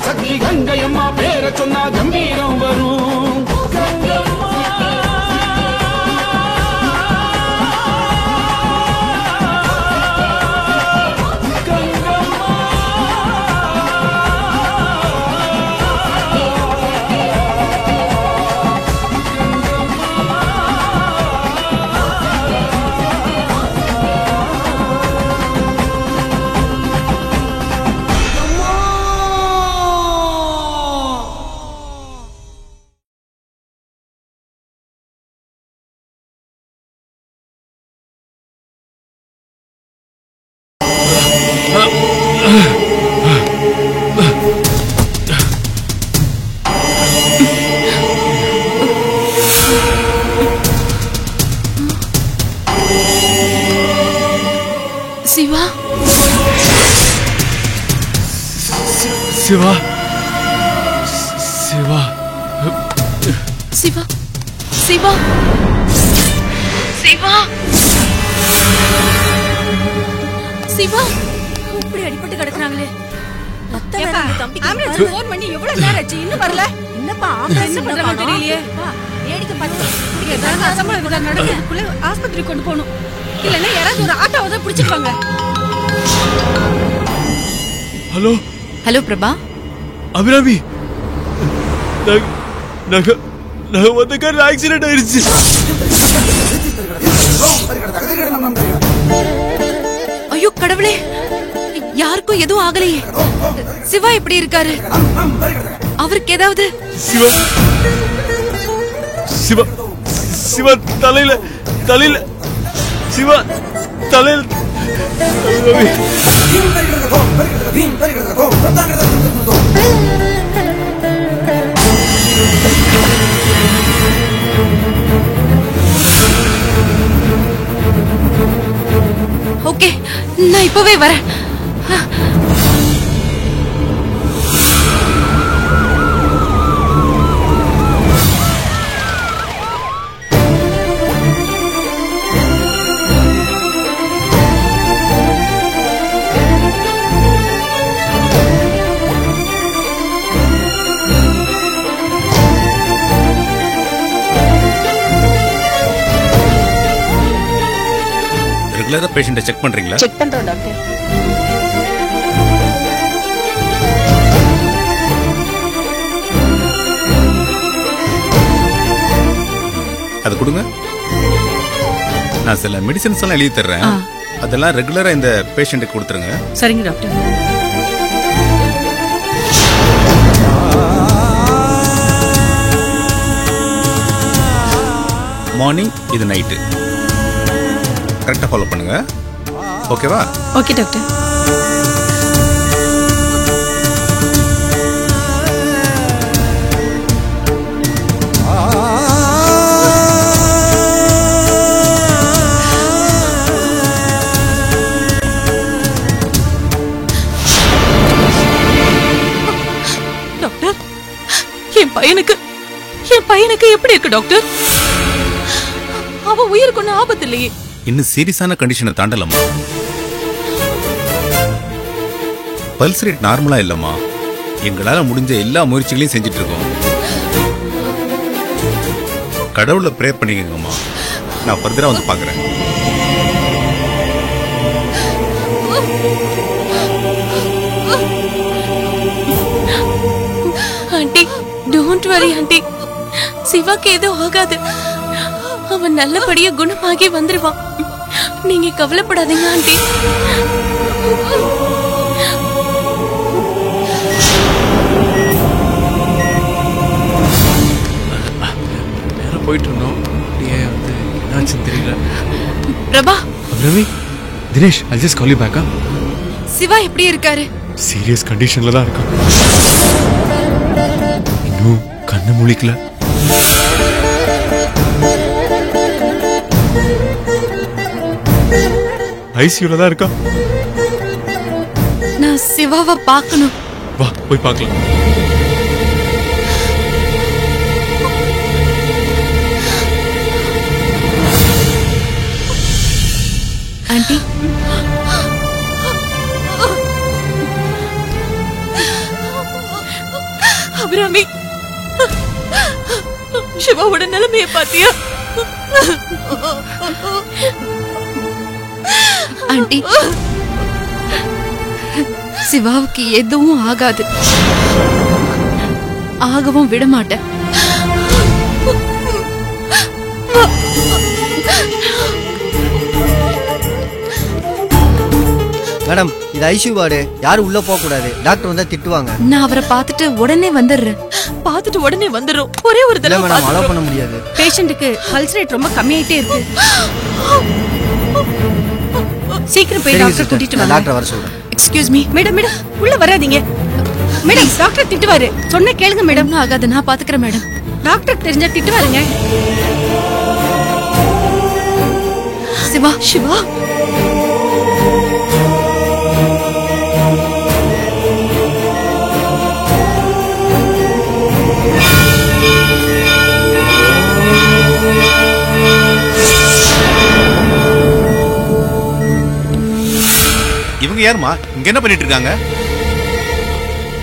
சக்தி கங்கையம்மா பேரை சொன்னா கம்பீரம் வரும். சிவா சிவா சிவா சிவா சிவா சிவா சிவா இப்படி அடிபட்டு கிடக்குறாங்களே. தம்பிக்கு போன் பண்ணி எவ்வளவு நேரம் ஆச்சு, இன்னும் வரல. என்னப்பா என்ன பண்றாங்க தெரியலையே. ஏடிக்க பார்த்து ஏதாவது அசம்பளம் நடக்குள்ள ஆஸ்பத்திரி கொண்டு போகணும். இல்லன்னா யாராவது ஒரு ஆட்டோவை தான் பிடிச்சிருவாங்க. Hello hello Prabha. அபிராமி, நாங்க வந்த கார் ஆக்சிடென்ட் ஆயிருச்சு. ஐயோ கடவுளே, யாருக்கும் எதுவும் ஆகலையே. சிவா எப்படி இருக்காரு? அவருக்கு ஏதாவது? சிவா சிவா சிவா தலையில சிவா தலையில. ஓகே, நான் இப்பவே வரேன். ரெகுலரா பேஷண்ட்டை செக் பண்றீங்களா? செக் பண்றோம் டாக்டர். அது கொடுங்க. நான் சில மெடிசன்ஸ் எல்லாம் எழுதி தர்றேன். அதெல்லாம் ரெகுலரா இந்த பேஷண்ட்டுக்கு கொடுத்துருங்க. சரிங்க டாக்டர். மார்னிங், இது நைட்டு கரெக்டா ஃபாலோ பண்ணுங்க. ஓகேவா? Okay doctor. டாக்டர், என் பையனுக்கு எப்படி இருக்கு டாக்டர்? அவன் உயிருக்கு ஒன்னும் ஆபத்து இல்லையே. இன்னும் சீரியஸான கண்டிஷனை தாண்டலம்மா. பல்ஸ் ரேட் நார்மலா இல்லம்மா. எங்களால முடிஞ்ச எல்லா முயற்சிகளையும் செஞ்சுட்டு இருக்கோம். கடவுளை ப்ரே பண்ணிக்கங்கம்மா. நான் ஃபர்தரா வந்து பாக்குறேன். Aunty, don't worry aunty. சிவாக்கு எதுவும் ஆகாது. அவன் நல்லபடியா குணமாகி வந்துருவான். நீங்க கவலைப்படாதீங்க ஆண்டி. நேரம் போயிட்டு இருந்தோம். என்னாச்சுன்னு தெரியல. Prabha. Abirami, Dinesh, I'll just call you back. Siva எப்படி இருக்காரு? சீரியஸ் கண்டிஷன்ல தான் இருக்கான். இன்னும் கண்ணு முழிக்கல. ஐசியூல தான் இருக்கா. நான் சிவாவை பார்க்கணும். வா போய் பார்க்கலாம். ஆண்டி, அபிராமி, சிவாவோட நிலைமைய பாத்தியா? ஆண்டி, சிவாவுக்கு எதுவும் ஆகாது, ஆகவும் விட மாட்டேன். மேடம், இது ஐசியூ வார்டு, யாரும் உள்ள போக கூடாது. டாக்டர் வந்தா திட்டுவாங்க. நான் அவரை பார்த்துட்டு உடனே வந்துடுறேன். பாத்துட்டு உடனே வந்துரும். ஒரே ஒரு இல்ல தடவை மேடம், அலோவ் பண்ண முடியாது. பேஷண்ட்டுக்கு பல்ஸ் ரேட் ரொம்ப கம்மியாயிட்டே இருக்கு. சீக்கிரம் போய் சரிங்க டாக்டர் சிஸ்டர், கூட்டிட்டு நான் வாங்க. டாக்டர் வர சொல்றேன். Excuse me. மேடம் மேடம் உள்ள வராதீங்க மேடம். டாக்டர் திட்டுவாரு, சொன்ன கேளுங்க மேடம். ஒன்றும் ஆகாது, நான் பாத்துக்கிறேன் மேடம். டாக்டர் தெரிஞ்சா திட்டுவாருங்க. சிவா, சிவா, இவங்க யாருமா? இங்க என்ன பண்ணிட்டு இருக்காங்க?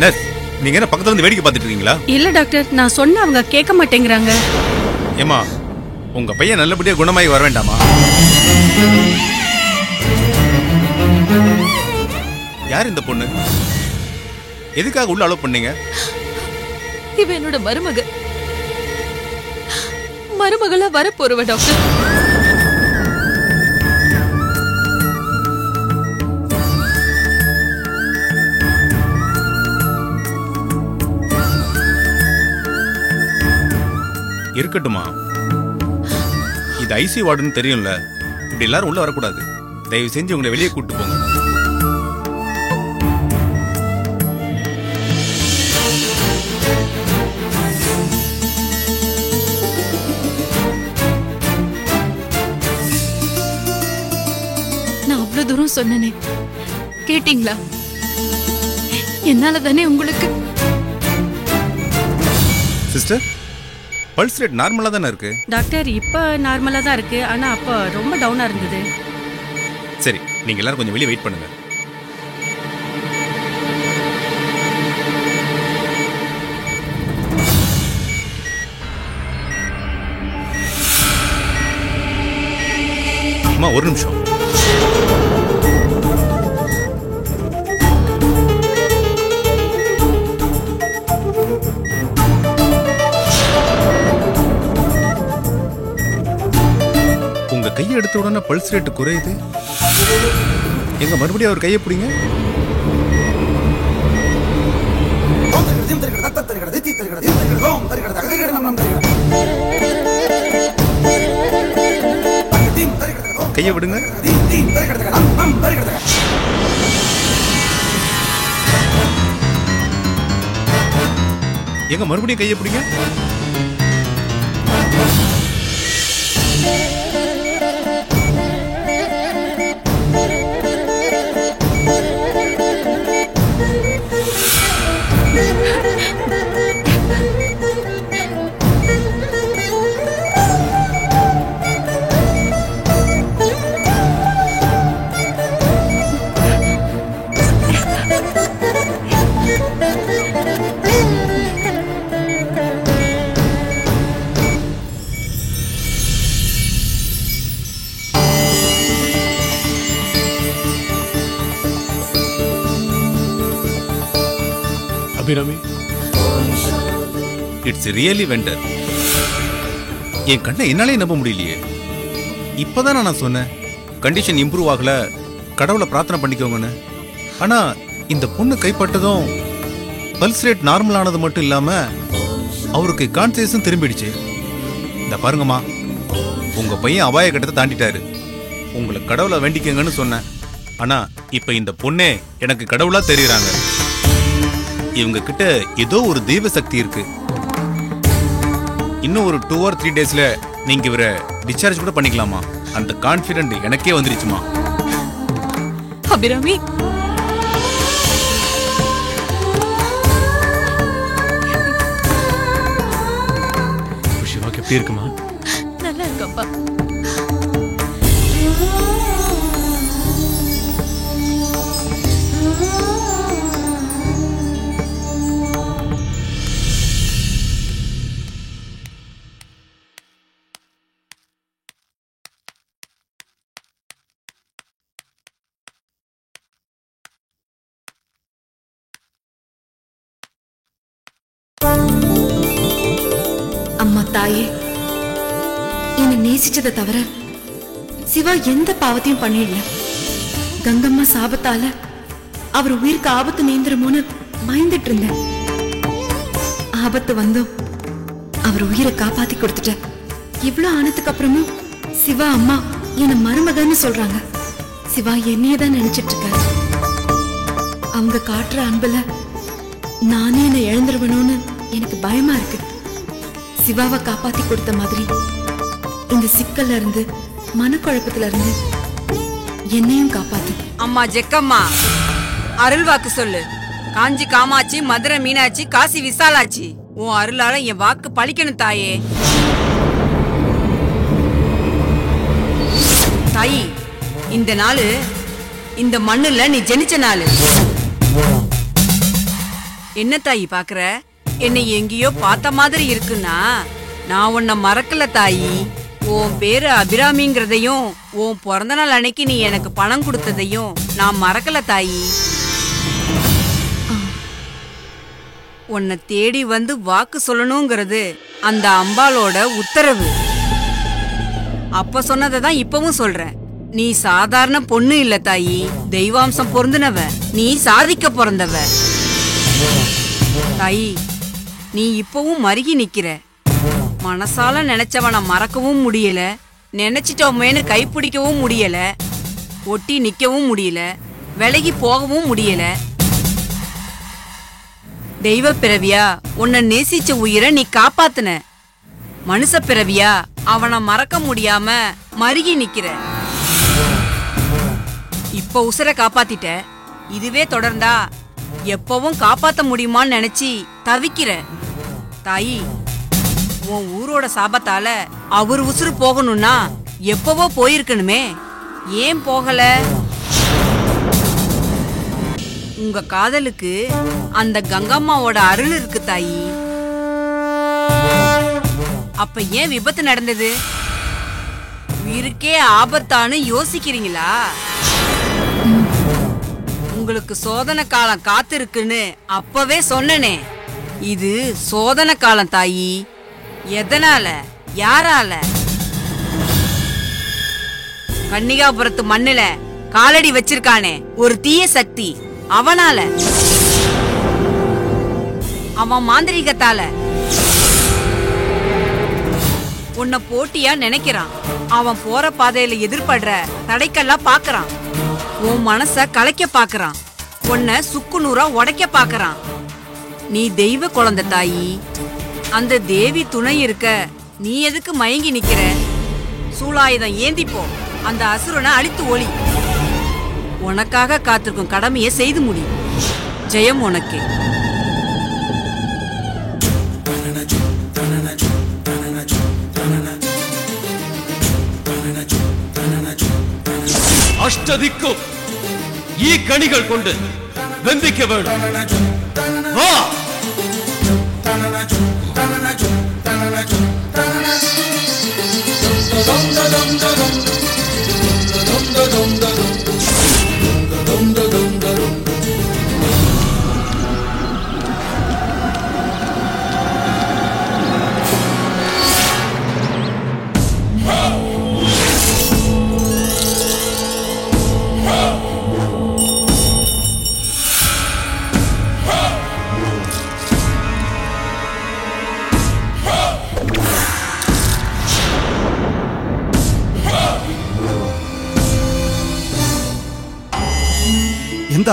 நர்ஸ், நீங்க என்ன பக்கத்துல இருந்து வேடிக்கை பார்த்துட்டு இருக்கீங்களா? இல்ல டாக்டர், நான் சொன்ன அவங்க கேட்க மாட்டேங்கிறாங்க. ஏமா, உங்க பையன் நல்லபடியா குணமாகி வர வேண்டாமா? யார் இந்த பொண்ணு? எதுக்காக உள்ள அலோவ் பண்ணீங்க? இவ என்னோட மருமகளா வரப்போறவ டாக்டர். இருக்கட்டுமா, இது ஐசி வார்டுன்னு தெரியும்ல. இப்படி எல்லாரும் உள்ள வரக்கூடாது. தயவு செஞ்சு உங்களை வெளியே கூட்டு போங்க. நான் அவ்வளவு தூரம் சொன்னனே, கேட்டீங்களா? என்னால தானே உங்களுக்கு. சிஸ்டர், பல்ஸ் ரேட் நார்மலா தானே இருக்கு? டாக்டர், இப்ப நார்மலா தான் இருக்கு, ஆனா அப்ப ரொம்ப டவுனா இருந்தது. சரி, நீங்க எல்லாரும் கொஞ்சம் வெளியே வெயிட் பண்ணுங்க. அம்மா, ஒரு நிமிஷம். உங்க கையை எடுத்த உடனே பல்ஸ் ரேட் குறையுது. எங்க மறுபடியும் அவர் கையை பிடிங்க. கையை விடுங்க. எங்க மறுபடியும் கையை பிடிங்க. Abirami, it's really wonder. என் கண்ணை என்னாலே நம்ப முடியலையே. இப்பதான் நான் சொன்னேன் கண்டிஷன் இம்ப்ரூவ் ஆகல, கடவுளை பிரார்த்தனை பண்ணிக்கோங்கன்னு. ஆனா இந்த பொண்ணு கைப்பட்டதும் பல்ஸ் ரேட் நார்மல் ஆனது மட்டும் இல்லாம அவருக்கு கான்சியஸும் திரும்பிடுச்சு. இந்த பாருங்கம்மா, உங்க பையன் அபாய கட்டத்தை தாண்டிட்டாரு. உங்களை கடவுளை வேண்டிக்கங்கன்னு சொன்னேன். ஆனா இப்ப இந்த பொண்ணே எனக்கு கடவுளா தெரியுறாங்க. இவங்க கிட்ட ஏதோ ஒரு தெய்வ சக்தி இருக்கு. இன்னும் ஒரு 2 or 3 daysல நீங்க இவரை டிஸ்சார்ஜ் கூட பண்ணிக்கலாமா? அந்த கான்ஃபிடென்ட் எனக்கே வந்துருச்சுமா. அபிராமி, சிவாக்கு எப்படி இருக்குமா? நல்லா இருக்கப்பா. தாயே, என்னை நேசிச்சதை தவிர சிவா எந்த பாவத்தையும் பண்ணிடல. கங்கம்மா சாபத்தால அவர் உயிருக்கு ஆபத்து நேர்ந்துருமோன்னு பயந்துட்டு இருந்தேன். ஆபத்து வந்தும் அவர் உயிரை காப்பாத்தி கொடுத்துட்ட. இவ்வளவு ஆனதுக்கு அப்புறமும் சிவா அம்மா என்ன மருமகன்னு சொல்றாங்க. சிவா என்னையதான் நினைச்சிட்டு இருக்காரு. அவங்க காட்டுற அன்புல நானே என்னை இழந்துருவணும்னு எனக்கு பயமா இருக்கு. சிவாவை காப்பாத்தி கொடுத்த மாதிரி இந்த சிக்கல்ல இருந்து, மனக்குழப்பத்துல இருந்து என்னையும் காப்பாத்து. அம்மா ஜெக்கம்மா, அருள்வாக்கு சொல்லு. காஞ்சி காமாட்சி, மதுரை மீனாட்சி, காசி விசாலாட்சி, உன் அருளால என் வாக்கு பழிக்கணும் தாயே. தாயி, இந்த நாளு இந்த மண்ணுல நீ ஜெனிச்ச நாளு. என்ன தாயி பாக்குற? என்னை எங்கேயோ பார்த்த மாதிரி இருக்குன்னா நான் உன்னை மறக்கல தாயி. உன் பேரு அபிராமிங்கிறதையும் உன் பிறந்த நாள் அன்னைக்கு நீ எனக்கு பணம் கொடுத்ததையும் நான் மறக்கல தாயி. உன்னை தேடி வந்து வாக்கு சொல்லணுங்கிறது அந்த அம்பாளோட உத்தரவு. அப்ப சொன்னதை தான் இப்பவும் சொல்றேன். நீ சாதாரண பொண்ணு இல்ல தாயி, தெய்வாம்சம் பொருந்தினவ. நீ சாதிக்க பிறந்தவ தாயி. நீ இப்பவும் மருகி நிக்கிற. மனசால நினைச்சவனை மறக்கவும் முடியல, நினைச்சிட்டோமேனு கைப்பிடிக்கவும் முடியல, ஒட்டி நிக்கவும் முடியல, விலகி போகவும் முடியல. தெய்வ பிறவியா உன்னை நேசிச்ச உயிரை நீ காப்பாத்துன. மனுஷ பிறவியா அவனை மறக்க முடியாம மருகி நிக்கிற. இப்ப உசுரை காப்பாத்திட்ட. இதுவே தொடர்ந்தா எப்பவும் காப்பாத்த முடியுமான்னு நினைச்சி தவிக்கிற. தாயி, உன் ஊரோட சாபத்தால அவர் உசுறு போகணும்னா எப்பவோ போயிருக்கணுமே, ஏன் போகல? உங்க காதலுக்கு அந்த கங்கம்மாவோட அருள் இருக்கு தாயி. அப்ப ஏன் விபத்து நடந்தது? உயிருக்கே ஆபத்தான்னு யோசிக்கிறீங்களா? உங்களுக்கு சோதனை காலம் காத்திருக்குன்னு அப்பவே சொன்னனே. இது சோதனை காலம் தாயி. எதனால, யாரால? கன்னிகாபுரத்து மண்ணுல காலடி வச்சிருக்கானே ஒரு தீய சக்தி, அவனால. அவன் மாந்திரீகத்தால உன்னை போட்டியா நினைக்கிறான். அவன் போற பாதையில எதிர்படுற தடைக்கெல்லாம் பாக்குறான். உன் மனச கலைக்க பாக்குறான். உன்னை சுக்குநூறா உடைக்க பாக்குறான். நீ தெய்வ குழந்தை தாயி. அந்த தேவி துணை இருக்க நீ எதுக்கு மயங்கி நிக்கிற? சூலாயுதம் ஏந்திப்போ, அந்த அசுரனை அழித்து ஒளி. உனக்காக காத்திருக்கும் கடமையை செய்து முடி. ஜெயம் உனக்கு. அஷ்டதிக்கும் ஈ கணிகள் கொண்டு வெம்பிக்க வேண்டும். வா!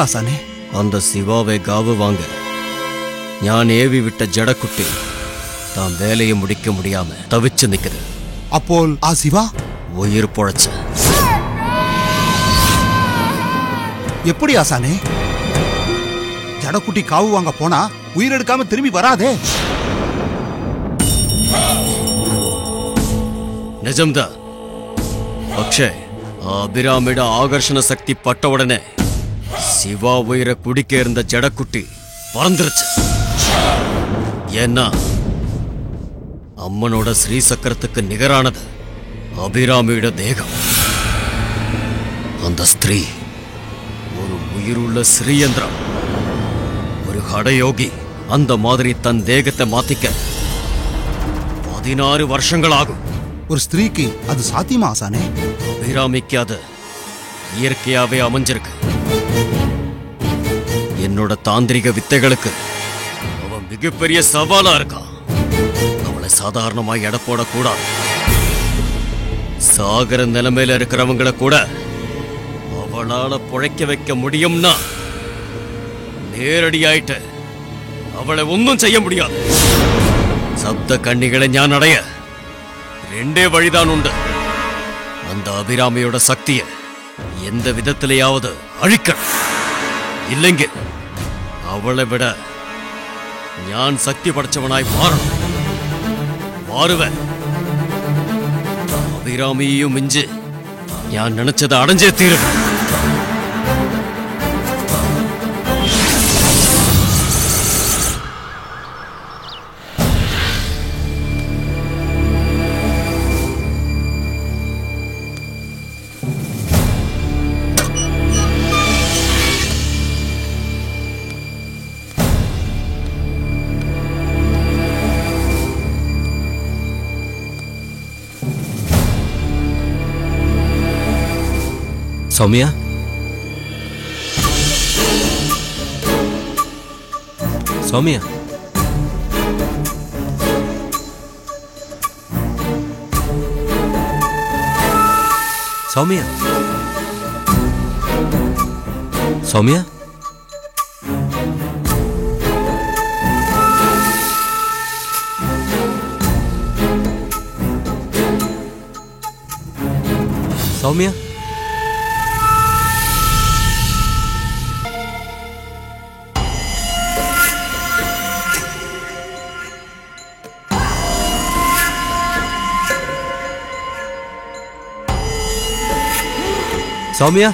ആസാനെ அந்த சிவாவை காவு வாங்க ஞான் ஏவி விட்ட ஜடக்குட்டி தான் வேலையை முடிக்க முடியாம தவிச்சு நிக்குது. അപ്പോൾ ആ சிவா உயிர் பொழைச்ச. எப்படி ஆசானே? ஜடக்குட்டி காவு வாங்க போனா உயிரெடுக்காம திரும்பி வராதே. நிஜம்தான். പക്ഷേ அபிராமிட ஆகர்ஷண சக்தி பட்ட உடனே சிவா உயிரை குடிக்க இருந்த ஜடக்குட்டி பறந்துருச்சு. ஏன்னா அம்மனோட ஸ்ரீ சக்கரத்துக்கு நிகரானது அபிராமியோட தேகம். அந்த ஸ்திரீ ஒரு உயிருள்ள ஸ்ரீயந்திரம், ஒரு ஹடயோகி. அந்த மாதிரி தன் தேகத்தை மாத்திக்க 16 வருஷங்கள் ஆகும். ஒரு ஸ்திரீக்கு அது சாத்தியமா ஆசானே? அபிராமிக்கு அது இயற்கையாவே அமைஞ்சிருக்கு. என்னோட தாந்திரிக வித்தைகளுக்கு அவன் மிகப்பெரிய சவாலா இருக்கா. அவளை சாதாரணமா எடை போடக்கூடாது. சாகர நிலைமையில இருக்கிறவங்களை கூட அவளால பொழைக்க வைக்க முடியும்னா நேரடியாயிட்டு அவளை ஒன்னும் செய்ய முடியாது. சப்த கன்னிகளை ஞான் அடைய 2 வழிதான் உண்டு. அந்த அபிராமியோட சக்தியை எந்த விதத்திலேயாவது அழிக்கணும். இல்லைங்க அவளை விட ஞான் சக்தி படைச்சவனாய் மாறணும். மாறுவேன். அபிராமியையும் மிஞ்சு ஞான் நினைச்சதை அடைஞ்சே தீருவேன். சௌமியா, சௌமியா, சௌமியா, சௌமியா, சௌமியா, சௌமியா,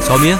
சௌமியா,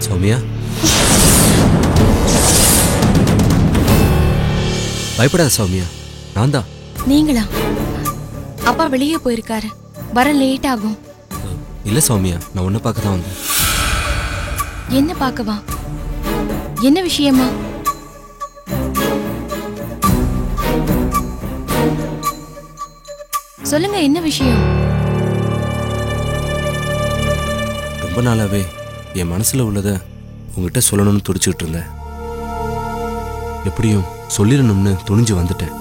சௌமியா, பயப்படாத சௌமியா, நான் தான். நீங்களா? அப்பா வெளியே போயிருக்காரு, வர லேட் ஆகும். இல்ல சௌமியா, நான் உன்னை பார்க்க தான் வந்தேன். என்ன பார்க்கவா? என்ன விஷயமா? சொல்லுங்க, என்ன விஷயம்? ரொம்ப நாளாவே என் மனசுல உள்ளத உங்ககிட்ட சொல்லணும்னு துடிச்சுக்கிட்டு இருந்தேன். எப்படியும் சொல்லிடணும்னு துணிஞ்சு வந்துட்டேன்.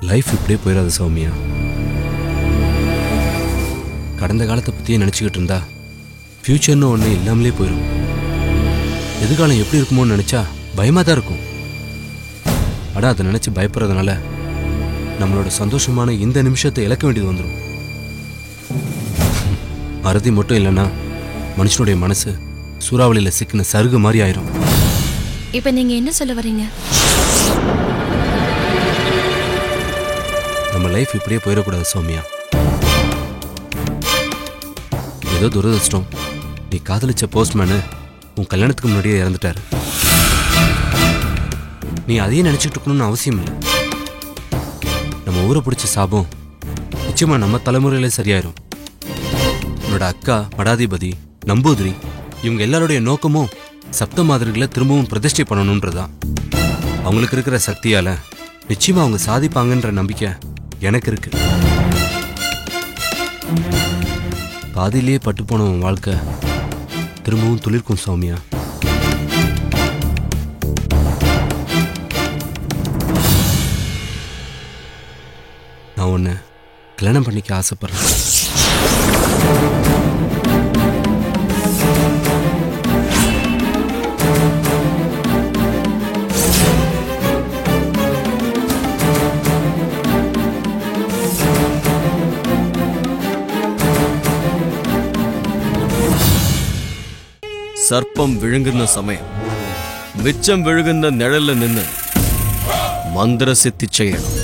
லைஃப் இப்படியே போயிடாது சௌமியா. கடந்த காலத்தை பற்றியே நினச்சிக்கிட்டு இருந்தா ஃப்யூச்சர்னு ஒன்று இல்லாமலே போயிடும். எதிர்காலம் எப்படி இருக்குமோன்னு நினச்சா பயமாக தான் இருக்கும். ஆனால் அதை நினச்சி பயப்படுறதுனால நம்மளோட சந்தோஷமான இந்த நிமிஷத்தை இழக்க வேண்டியது வந்துடும். அறுதி மட்டும் இல்லைன்னா மனுஷனுடைய மனசு சூறாவளியில் சிக்கின சருகு மாதிரி ஆயிரும். இப்ப நீங்க என்ன சொல்ல வரீங்க? நம்ம லைஃப் இப்படியே போயிடக்கூடாது சௌமியா. ஏதோ துரதிர்ஷ்டம், நீ காதலிச்ச போஸ்ட்மேனு உன் கல்யாணத்துக்கு முன்னாடியே இறந்துட்டாரு. நீ அதையே நினைச்சிட்டு இருக்கணும்னு அவசியம் இல்லை. நம்ம ஊரை பிடிச்ச சாபம் நிச்சயமா நம்ம தலைமுறையிலே சரியாயிரும். உன்னோட அக்கா மடாதிபதி நம்பூதிரி இவங்க எல்லாருடைய நோக்கமும் சப்த மாதிரிகளை திரும்பவும் பிரதிஷ்டை பண்ணணும்ன்றதான். அவங்களுக்கு இருக்கிற சக்தியால நிச்சயமா அவங்க சாதிப்பாங்கன்ற நம்பிக்கை எனக்கு இருக்கு. பாதியிலேயே பட்டு போன உன் வாழ்க்கை திரும்பவும் துளிர்க்கும் சௌமியா. நான் உன்னை கல்யாணம் பண்ணிக்க ஆசைப்படுறேன். சர்ப்பம் விழுங்குന്ന சமயம் மிச்சம் விழுகுന്ന நிழல்ல நின்று மந்திர சித்தி செய்யணும்.